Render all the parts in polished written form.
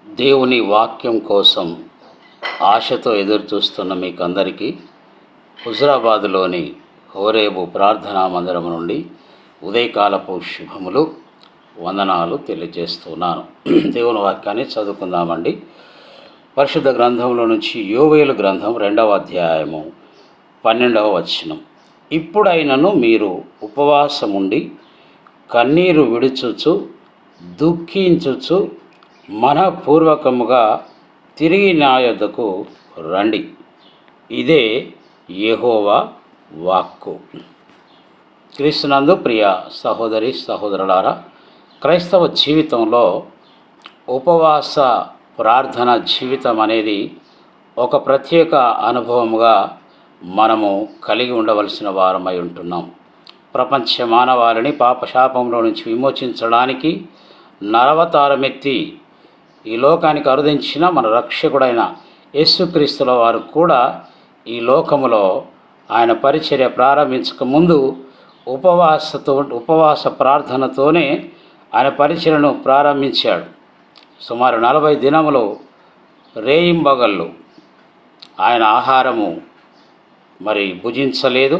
దేవుని వాక్యం కోసం ఆశతో ఎదురుచూస్తున్న మీకందరికీ హుజరాబాదులోని హోరేబు ప్రార్థనా మందిరం నుండి ఉదయకాలపు శుభములు వందనాలు తెలియజేస్తున్నాను. దేవుని వాక్యాన్ని చదువుకుందామండి. పరిశుద్ధ గ్రంథంలో నుంచి యోవేలు గ్రంథం 2వ అధ్యాయము 12వ వచనం. ఇప్పుడైనను మీరు ఉపవాసముండి కన్నీరు విడుచుచు దుఃఖించుచు మనపూర్వకముగా తిరిగి నా యొద్దకు రండి. ఇదే యెహోవా వాక్కు. క్రీస్తునందు ప్రియ సహోదరి సహోదరులారా, క్రైస్తవ జీవితంలో ఉపవాస ప్రార్థన జీవితం అనేది ఒక ప్రత్యేక అనుభవముగా మనము కలిగి ఉండవలసిన వారమై ఉంటున్నాం. ప్రపంచ మానవాళిని పాపశాపంలో నుంచి విమోచించడానికి నరవతారమెత్తి ఈ లోకానికి అరుదించిన మన రక్షకుడైన యేసుక్రీస్తుల వారు కూడా ఈ లోకములో ఆయన పరిచర్య ప్రారంభించక ముందు ఉపవాస ప్రార్థనతోనే ఆయన పరిచర్యను ప్రారంభించాడు. సుమారు 40 దినములు రేయింబగళ్ళు ఆయన ఆహారము భుజించలేదు,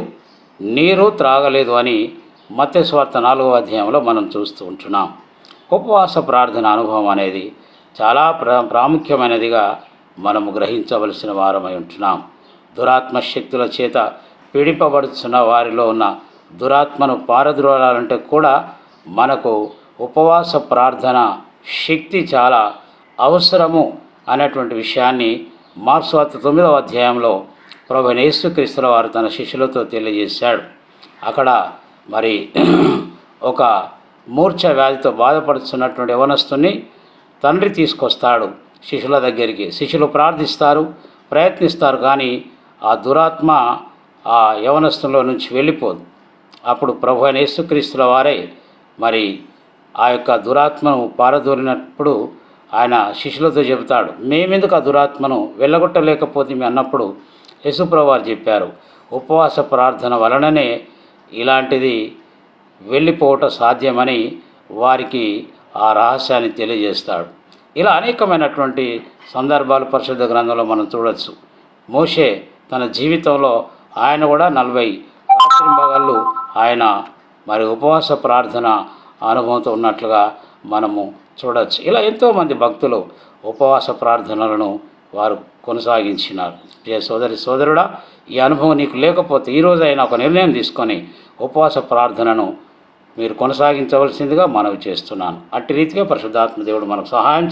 నీరు త్రాగలేదు అని మత్తయి సువార్త 4వ అధ్యాయంలో మనం చూస్తూ ఉంటున్నాం. ఉపవాస ప్రార్థన అనుభవం అనేది చాలా ప్రాముఖ్యమైనదిగా మనము గ్రహించవలసిన వారమై ఉంటున్నాం. దురాత్మ శక్తుల చేత పీడింపబడుతున్న వారిలో ఉన్న దురాత్మను పారద్రోలాలంటే కూడా మనకు ఉపవాస ప్రార్థన శక్తి చాలా అవసరము అనేటువంటి విషయాన్ని మార్కు సువార్త 9వ అధ్యాయంలో ప్రభువైన యేసుక్రీస్తుల వారు తన శిష్యులతో తెలియజేశాడు. అక్కడ ఒక మూర్ఛ వ్యాధితో బాధపడుతున్నటువంటి యవనస్తుని తండ్రి తీసుకొస్తాడు శిష్యుల దగ్గరికి. శిష్యులు ప్రార్థిస్తారు, ప్రయత్నిస్తారు, కానీ ఆ దురాత్మ ఆ యవనస్తులో నుంచి వెళ్ళిపోదు. అప్పుడు ప్రభువైన యేసుక్రీస్తుల వారే ఆ యొక్క దురాత్మను పారదోలినప్పుడు ఆయన శిష్యులతో చెబుతాడు, మేమెందుకు ఆ దురాత్మను వెళ్ళగొట్టలేకపోతే అన్నప్పుడు యేసుప్రభువు వారు చెప్పారు, ఉపవాస ప్రార్థన వలననే ఇలాంటిది వెళ్ళిపోవటం సాధ్యమని వారికి ఆ రహస్యాన్ని తెలియజేస్తాడు. ఇలా అనేకమైనటువంటి సందర్భాలు పరిశుద్ధ గ్రంథంలో మనం చూడవచ్చు. మోషే తన జీవితంలో ఆయన కూడా 40 రాత్రింబగళ్ళు ఆయన ఉపవాస ప్రార్థన అనుభవంతో ఉన్నట్లుగా మనము చూడవచ్చు. ఇలా ఎంతోమంది భక్తులు ఉపవాస ప్రార్థనలను వారు కొనసాగించినారు. ప్రియ సోదరి సోదరుడా, ఈ అనుభవం నీకు లేకపోతే ఈరోజైనా ఒక నిర్ణయం తీసుకొని ఉపవాస ప్రార్థనను మీరు కొనసాగించవలసిందిగా మనవి చేస్తున్నాను. అట్టి రీతిగా పరిశుద్ధాత్మ దేవుడు మనకు సహాయం